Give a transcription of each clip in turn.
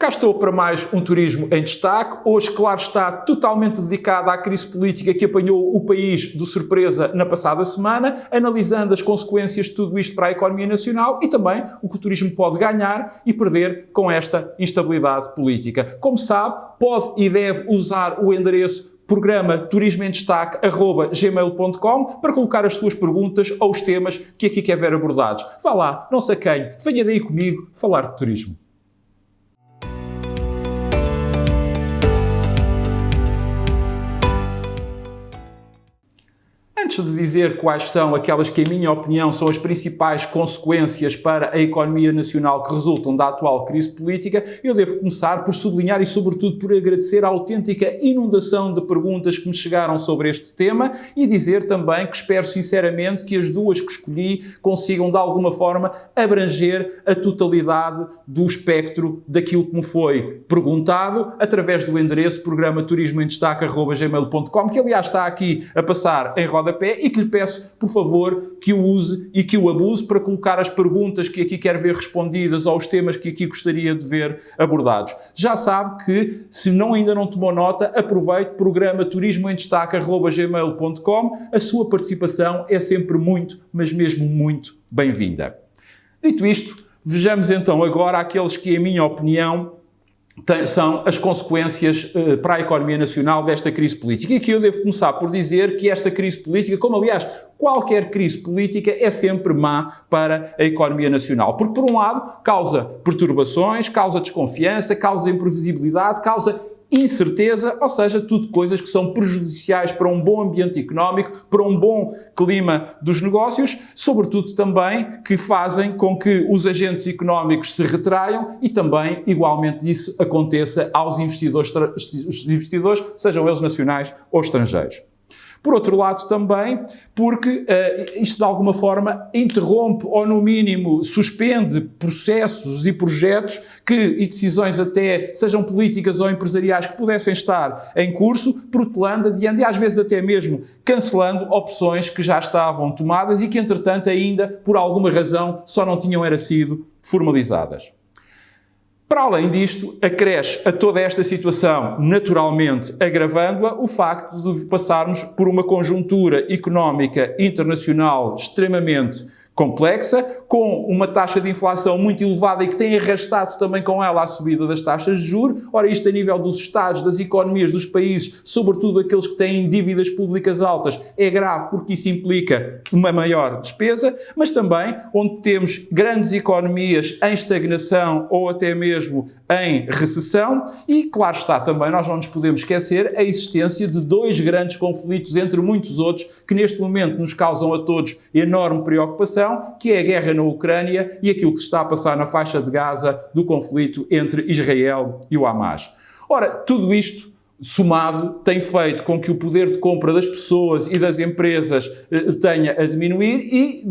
Cá estou para mais um Turismo em Destaque. Hoje, claro está, totalmente dedicado à crise política que apanhou o país de surpresa na passada semana, analisando as consequências de tudo isto para a economia nacional e também o que o turismo pode ganhar e perder com esta instabilidade política. Como sabe, pode e deve usar o endereço programa turismoemdestaque@gmail.com para colocar as suas perguntas ou os temas que aqui quer ver abordados. Vá lá, não se acanhe, venha daí comigo falar de turismo. Antes de dizer quais são aquelas que, em minha opinião, são as principais consequências para a economia nacional que resultam da atual crise política, eu devo começar por sublinhar e, sobretudo, por agradecer a autêntica inundação de perguntas que me chegaram sobre este tema e dizer também que espero sinceramente que as duas que escolhi consigam, de alguma forma, abranger a totalidade do espectro daquilo que me foi perguntado através do endereço programa turismoemdestaque@gmail.com, que aliás está aqui a passar em rodapé e que lhe peço, por favor, que o use e que o abuse para colocar as perguntas que aqui quer ver respondidas ou os temas que aqui gostaria de ver abordados. Já sabe que, se ainda não tomou nota, aproveite programa turismoemdestaque@gmail.com. A sua participação é sempre muito, mas mesmo muito bem-vinda. Dito isto, vejamos então agora aqueles que, em minha opinião, são as consequências para a economia nacional desta crise política. E aqui eu devo começar por dizer que esta crise política, como aliás qualquer crise política, é sempre má para a economia nacional. Porque, por um lado, causa perturbações, causa desconfiança, causa imprevisibilidade, causa incerteza, ou seja, tudo coisas que são prejudiciais para um bom ambiente económico, para um bom clima dos negócios, sobretudo também que fazem com que os agentes económicos se retraiam e também, igualmente, isso aconteça aos investidores, sejam eles nacionais ou estrangeiros. Por outro lado também, porque isto de alguma forma interrompe ou no mínimo suspende processos e projetos e decisões até, sejam políticas ou empresariais, que pudessem estar em curso, protelando adiante e às vezes até mesmo cancelando opções que já estavam tomadas e que entretanto ainda, por alguma razão, só não tinham sido formalizadas. Para além disto, acresce a toda esta situação, naturalmente agravando-a, o facto de passarmos por uma conjuntura económica internacional extremamente complexa, com uma taxa de inflação muito elevada e que tem arrastado também com ela a subida das taxas de juros. Ora, isto a nível dos Estados, das economias dos países, sobretudo aqueles que têm dívidas públicas altas, é grave porque isso implica uma maior despesa, mas também onde temos grandes economias em estagnação ou até mesmo em recessão e, claro está, também nós não nos podemos esquecer a existência de dois grandes conflitos, entre muitos outros, que neste momento nos causam a todos enorme preocupação, que é a guerra na Ucrânia e aquilo que se está a passar na faixa de Gaza do conflito entre Israel e o Hamas. Ora, tudo isto somado tem feito com que o poder de compra das pessoas e das empresas tenha a diminuir e,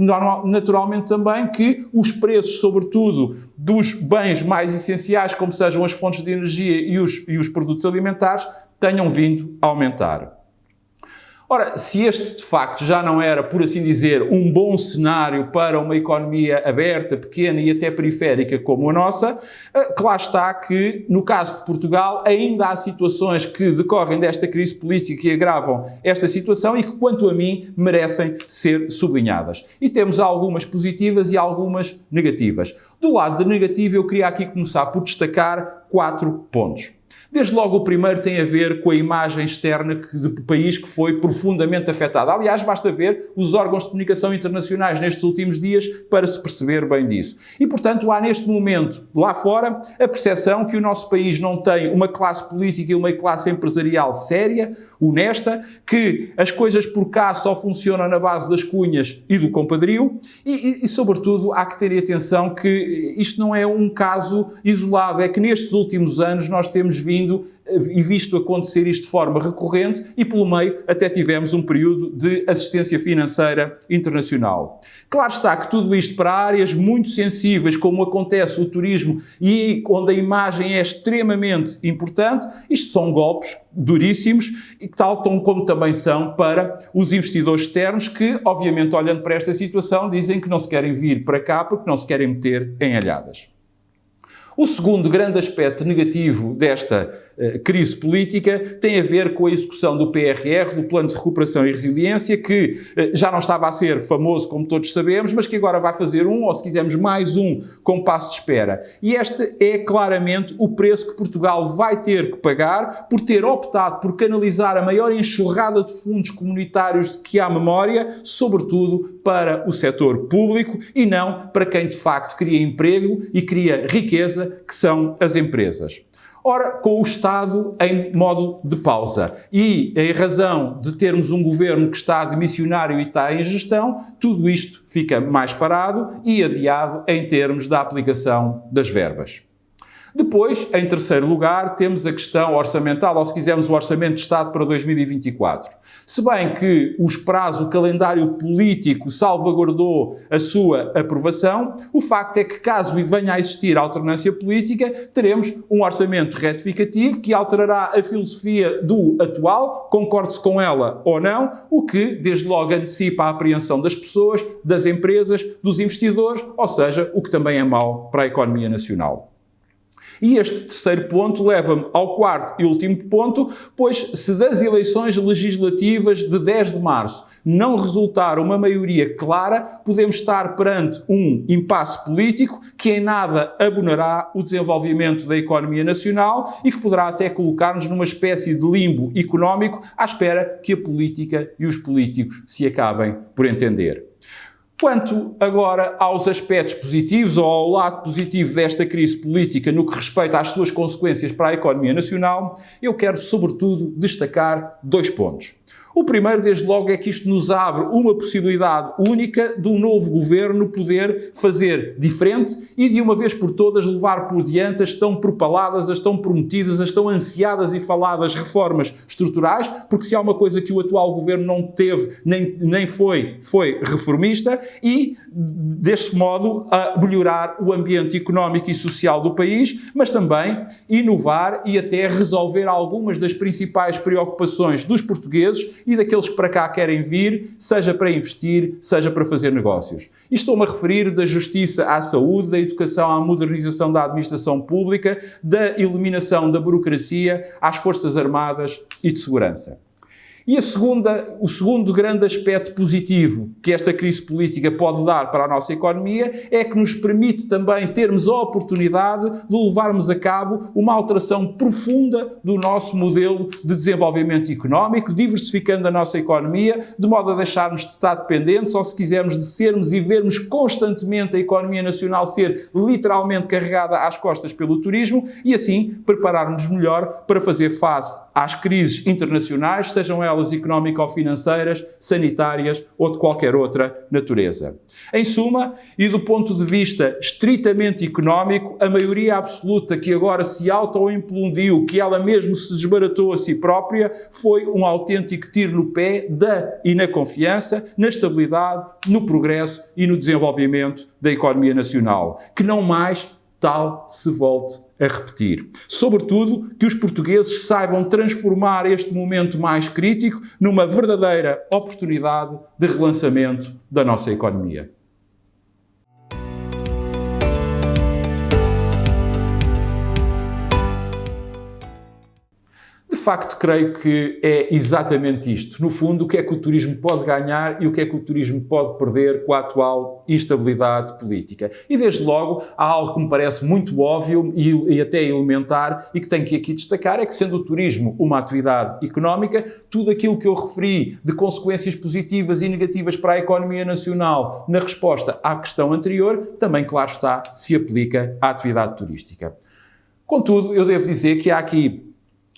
naturalmente, também que os preços, sobretudo, dos bens mais essenciais, como sejam as fontes de energia e os produtos alimentares, tenham vindo a aumentar. Ora, se este de facto já não era, por assim dizer, um bom cenário para uma economia aberta, pequena e até periférica como a nossa, claro está que, no caso de Portugal, ainda há situações que decorrem desta crise política que agravam esta situação e que, quanto a mim, merecem ser sublinhadas. E temos algumas positivas e algumas negativas. Do lado de negativo, eu queria aqui começar por destacar 4 pontos. Desde logo o primeiro tem a ver com a imagem externa do país que foi profundamente afetada. Aliás, basta ver os órgãos de comunicação internacionais nestes últimos dias para se perceber bem disso. E, portanto, há neste momento, lá fora, a percepção que o nosso país não tem uma classe política e uma classe empresarial séria, honesta, que as coisas por cá só funcionam na base das cunhas e do compadrio e, sobretudo, há que ter atenção que isto não é um caso isolado, é que nestes últimos anos nós temos vindo e visto acontecer isto de forma recorrente e, pelo meio, até tivemos um período de assistência financeira internacional. Claro está que tudo isto para áreas muito sensíveis, como acontece o turismo e onde a imagem é extremamente importante, isto são golpes duríssimos e tal como também são para os investidores externos que, obviamente, olhando para esta situação, dizem que não se querem vir para cá porque não se querem meter em alhadas. O segundo grande aspecto negativo desta crise política tem a ver com a execução do PRR, do Plano de Recuperação e Resiliência, que já não estava a ser famoso, como todos sabemos, mas que agora vai fazer ou se quisermos, mais um com passo de espera. E este é claramente o preço que Portugal vai ter que pagar por ter optado por canalizar a maior enxurrada de fundos comunitários que há memória, sobretudo para o setor público e não para quem de facto cria emprego e cria riqueza, que são as empresas. Ora, com o Estado em modo de pausa e em razão de termos um governo que está de missionário e está em gestão, tudo isto fica mais parado e adiado em termos da aplicação das verbas. Depois, em terceiro lugar, temos a questão orçamental, ou se quisermos o Orçamento de Estado para 2024. Se bem que o calendário político salvaguardou a sua aprovação, o facto é que, caso venha a existir alternância política, teremos um orçamento retificativo que alterará a filosofia do atual, concorde-se com ela ou não, o que, desde logo, antecipa a apreensão das pessoas, das empresas, dos investidores, ou seja, o que também é mau para a economia nacional. E este terceiro ponto leva-me ao quarto e último ponto, pois se das eleições legislativas de 10 de março não resultar uma maioria clara, podemos estar perante um impasse político que em nada abonará o desenvolvimento da economia nacional e que poderá até colocar-nos numa espécie de limbo económico à espera que a política e os políticos se acabem por entender. Quanto agora aos aspectos positivos ou ao lado positivo desta crise política no que respeita às suas consequências para a economia nacional, eu quero sobretudo destacar 2 pontos. O primeiro, desde logo, é que isto nos abre uma possibilidade única de um novo governo poder fazer diferente e, de uma vez por todas, levar por diante as tão propaladas, as tão prometidas, as tão ansiadas e faladas reformas estruturais, porque se há uma coisa que o atual governo não teve, nem foi reformista e, deste modo, a melhorar o ambiente económico e social do país, mas também inovar e até resolver algumas das principais preocupações dos portugueses e daqueles que para cá querem vir, seja para investir, seja para fazer negócios. E estou-me a referir da justiça à saúde, da educação à modernização da administração pública, da eliminação da burocracia às Forças Armadas e de segurança. E o segundo grande aspecto positivo que esta crise política pode dar para a nossa economia é que nos permite também termos a oportunidade de levarmos a cabo uma alteração profunda do nosso modelo de desenvolvimento económico, diversificando a nossa economia, de modo a deixarmos de estar dependentes, ou se quisermos, de sermos e vermos constantemente a economia nacional ser literalmente carregada às costas pelo turismo e assim preparar-nos melhor para fazer face às crises internacionais, sejam elas económico-financeiras, sanitárias ou de qualquer outra natureza. Em suma, e do ponto de vista estritamente económico, a maioria absoluta que agora se auto-implodiu, que ela mesmo se desbaratou a si própria, foi um autêntico tiro no pé e na confiança, na estabilidade, no progresso e no desenvolvimento da economia nacional. Que não mais tal se volte a repetir. Sobretudo, que os portugueses saibam transformar este momento mais crítico numa verdadeira oportunidade de relançamento da nossa economia. De facto, creio que é exatamente isto. No fundo, o que é que o turismo pode ganhar e o que é que o turismo pode perder com a atual instabilidade política. E, desde logo, há algo que me parece muito óbvio e até elementar e que tenho que aqui destacar, é que, sendo o turismo uma atividade económica, tudo aquilo que eu referi de consequências positivas e negativas para a economia nacional na resposta à questão anterior, também, claro está, se aplica à atividade turística. Contudo, eu devo dizer que há aqui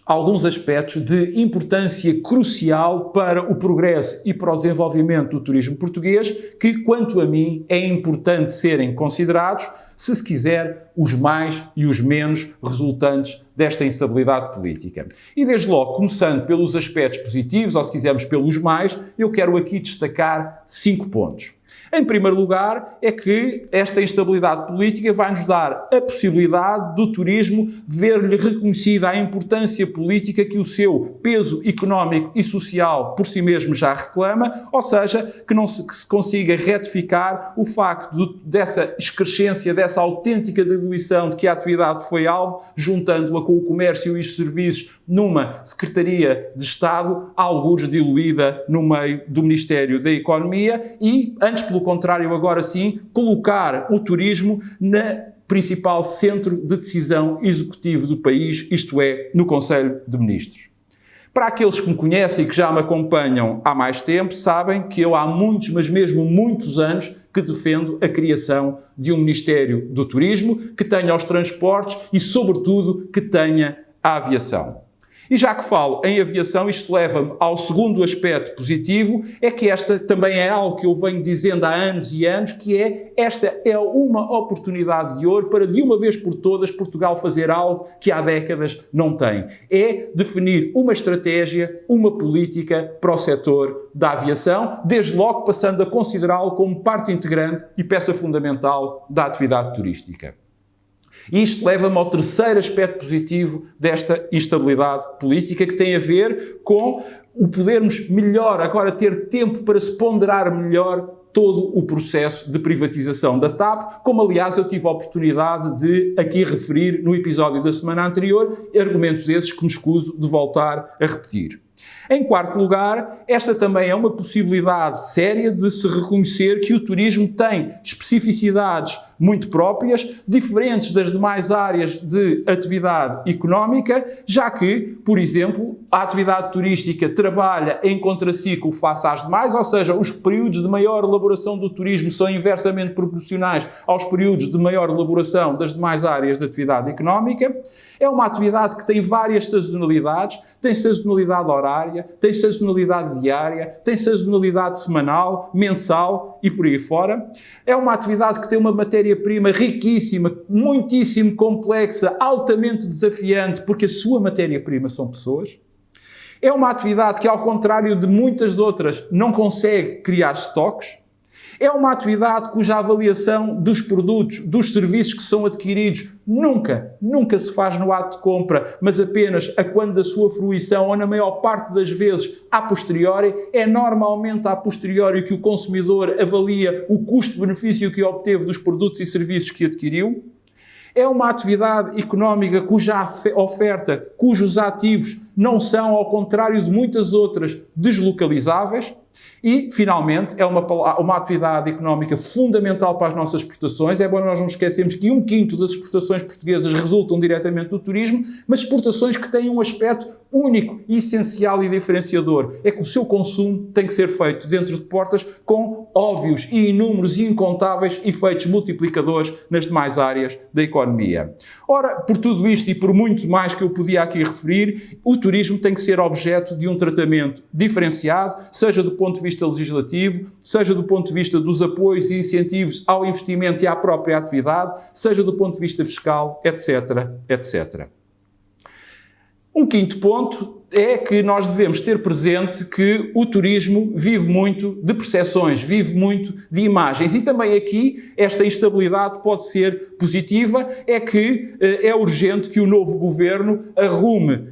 alguns aspectos de importância crucial para o progresso e para o desenvolvimento do turismo português que, quanto a mim, é importante serem considerados, se quiser, os mais e os menos resultantes desta instabilidade política. E, desde logo, começando pelos aspectos positivos, ou se quisermos pelos mais, eu quero aqui destacar 5 pontos. Em primeiro lugar, é que esta instabilidade política vai-nos dar a possibilidade do turismo ver-lhe reconhecida a importância política que o seu peso económico e social por si mesmo já reclama, ou seja, que se consiga retificar o facto dessa excrescência, essa autêntica diluição de que a atividade foi alvo, juntando-a com o comércio e os serviços numa Secretaria de Estado, algures diluída no meio do Ministério da Economia e, antes pelo contrário, agora sim, colocar o turismo na principal centro de decisão executivo do país, isto é, no Conselho de Ministros. Para aqueles que me conhecem e que já me acompanham há mais tempo, sabem que eu há muitos, mas mesmo muitos anos, que defendo a criação de um Ministério do Turismo, que tenha os transportes e, sobretudo, que tenha a aviação. E já que falo em aviação, isto leva-me ao segundo aspecto positivo, é que esta também é algo que eu venho dizendo há anos e anos, que é, esta é uma oportunidade de ouro para, de uma vez por todas, Portugal fazer algo que há décadas não tem. É definir uma estratégia, uma política para o setor da aviação, desde logo passando a considerá-lo como parte integrante e peça fundamental da atividade turística. E isto leva-me ao terceiro aspecto positivo desta instabilidade política, que tem a ver com o podermos melhor, agora ter tempo para se ponderar melhor todo o processo de privatização da TAP, como aliás eu tive a oportunidade de aqui referir no episódio da semana anterior, argumentos esses que me escuso de voltar a repetir. Em quarto lugar, esta também é uma possibilidade séria de se reconhecer que o turismo tem especificidades muito próprias, diferentes das demais áreas de atividade económica, já que, por exemplo, a atividade turística trabalha em contraciclo face às demais, ou seja, os períodos de maior elaboração do turismo são inversamente proporcionais aos períodos de maior elaboração das demais áreas de atividade económica. É uma atividade que tem várias sazonalidades, tem sazonalidade horária, tem sazonalidade diária, tem sazonalidade semanal, mensal e por aí fora. É uma atividade que tem uma matéria-prima riquíssima, muitíssimo complexa, altamente desafiante, porque a sua matéria-prima são pessoas. É uma atividade que, ao contrário de muitas outras, não consegue criar estoques. É uma atividade cuja avaliação dos produtos, dos serviços que são adquiridos, nunca se faz no ato de compra, mas apenas a quando da sua fruição, ou na maior parte das vezes a posteriori. É normalmente a posteriori que o consumidor avalia o custo-benefício que obteve dos produtos e serviços que adquiriu. É uma atividade económica cuja oferta, cujos ativos não são, ao contrário de muitas outras, deslocalizáveis. E, finalmente, é uma atividade económica fundamental para as nossas exportações. É bom nós não esquecermos que 1/5 das exportações portuguesas resultam diretamente do turismo, mas exportações que têm um aspecto único, essencial e diferenciador. É que o seu consumo tem que ser feito dentro de portas com óbvios e inúmeros e incontáveis efeitos multiplicadores nas demais áreas da economia. Ora, por tudo isto e por muito mais que eu podia aqui referir, o turismo tem que ser objeto de um tratamento diferenciado, seja do ponto de vista legislativo, seja do ponto de vista dos apoios e incentivos ao investimento e à própria atividade, seja do ponto de vista fiscal, etc, etc. Um quinto ponto é que nós devemos ter presente que o turismo vive muito de percepções, vive muito de imagens. E também aqui esta instabilidade pode ser positiva, é que é urgente que o novo governo arrume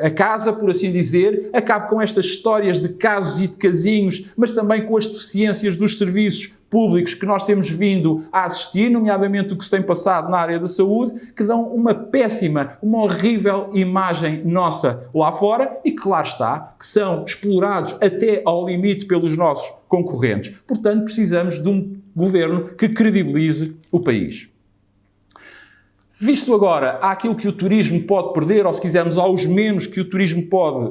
a casa, por assim dizer, acabe com estas histórias de casos e de casinhos, mas também com as deficiências dos serviços públicos que nós temos vindo a assistir, nomeadamente o que se tem passado na área da saúde, que dão uma péssima, uma horrível imagem nossa lá fora e que, lá está, que são explorados até ao limite pelos nossos concorrentes. Portanto, precisamos de um governo que credibilize o país. Visto agora àquilo que o turismo pode perder, ou se quisermos aos menos que o turismo pode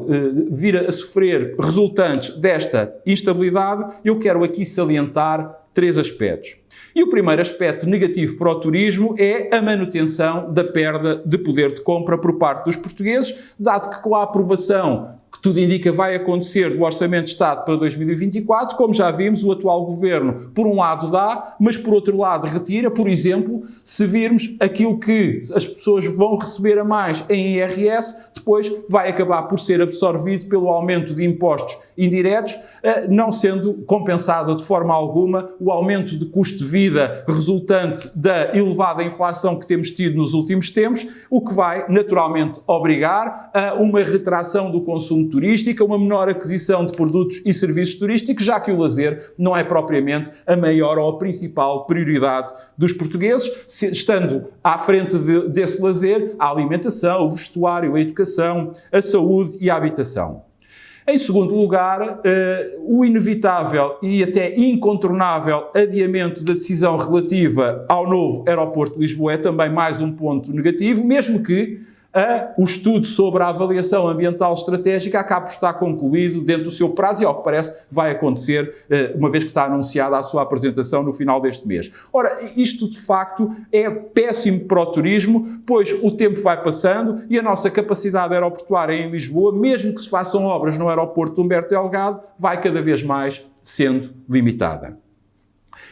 vir a sofrer resultantes desta instabilidade, eu quero aqui salientar 3 aspectos. E o primeiro aspecto negativo para o turismo é a manutenção da perda de poder de compra por parte dos portugueses, dado que com a aprovação que tudo indica vai acontecer do Orçamento de Estado para 2024, como já vimos, o atual governo, por um lado dá, mas por outro lado retira. Por exemplo, se virmos aquilo que as pessoas vão receber a mais em IRS, depois vai acabar por ser absorvido pelo aumento de impostos indiretos, não sendo compensado de forma alguma o aumento de custos custo de vida resultante da elevada inflação que temos tido nos últimos tempos, o que vai naturalmente obrigar a uma retração do consumo turístico, a uma menor aquisição de produtos e serviços turísticos, já que o lazer não é propriamente a maior ou a principal prioridade dos portugueses, estando à frente desse lazer a alimentação, o vestuário, a educação, a saúde e a habitação. Em segundo lugar, o inevitável e até incontornável adiamento da decisão relativa ao novo aeroporto de Lisboa é também mais um ponto negativo, mesmo que o estudo sobre a avaliação ambiental estratégica acabe por estar concluído dentro do seu prazo e, ao que parece, vai acontecer, uma vez que está anunciada a sua apresentação no final deste mês. Ora, isto de facto é péssimo para o turismo, pois o tempo vai passando e a nossa capacidade aeroportuária em Lisboa, mesmo que se façam obras no aeroporto de Humberto Delgado, vai cada vez mais sendo limitada.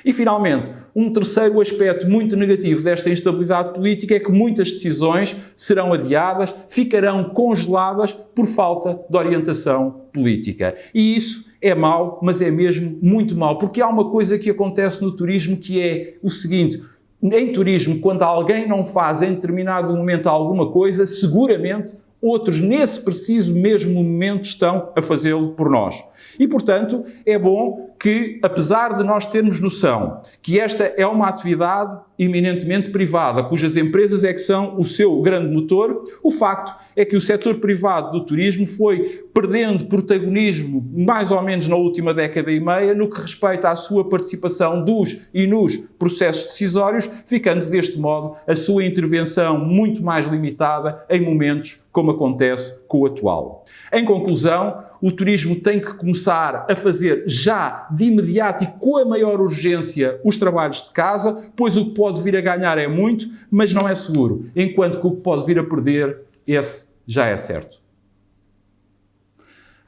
E, finalmente, um terceiro aspecto muito negativo desta instabilidade política é que muitas decisões serão adiadas, ficarão congeladas por falta de orientação política. E isso é mau, mas é mesmo muito mau, porque há uma coisa que acontece no turismo que é o seguinte: em turismo, quando alguém não faz em determinado momento alguma coisa, seguramente outros, nesse preciso mesmo momento, estão a fazê-lo por nós. E, portanto, é bom que, apesar de nós termos noção que esta é uma atividade eminentemente privada, cujas empresas é que são o seu grande motor, o facto é que o setor privado do turismo foi perdendo protagonismo mais ou menos na última década e meia no que respeita à sua participação dos e nos processos decisórios, ficando deste modo a sua intervenção muito mais limitada em momentos como acontece com o atual. Em conclusão, o turismo tem que começar a fazer já de imediato e com a maior urgência os trabalhos de casa, pois o que pode vir a ganhar é muito, mas não é seguro, enquanto que o que pode vir a perder, esse já é certo.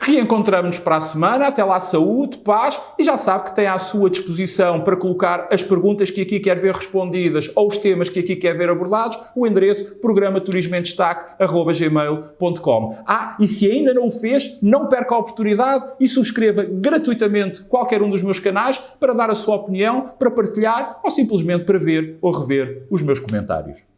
Reencontramos-nos para a semana. Até lá, saúde, paz, e já sabe que tem à sua disposição para colocar as perguntas que aqui quer ver respondidas ou os temas que aqui quer ver abordados, o endereço programaturismoemdestaque@gmail.com. E se ainda não o fez, não perca a oportunidade e subscreva gratuitamente qualquer um dos meus canais para dar a sua opinião, para partilhar ou simplesmente para ver ou rever os meus comentários.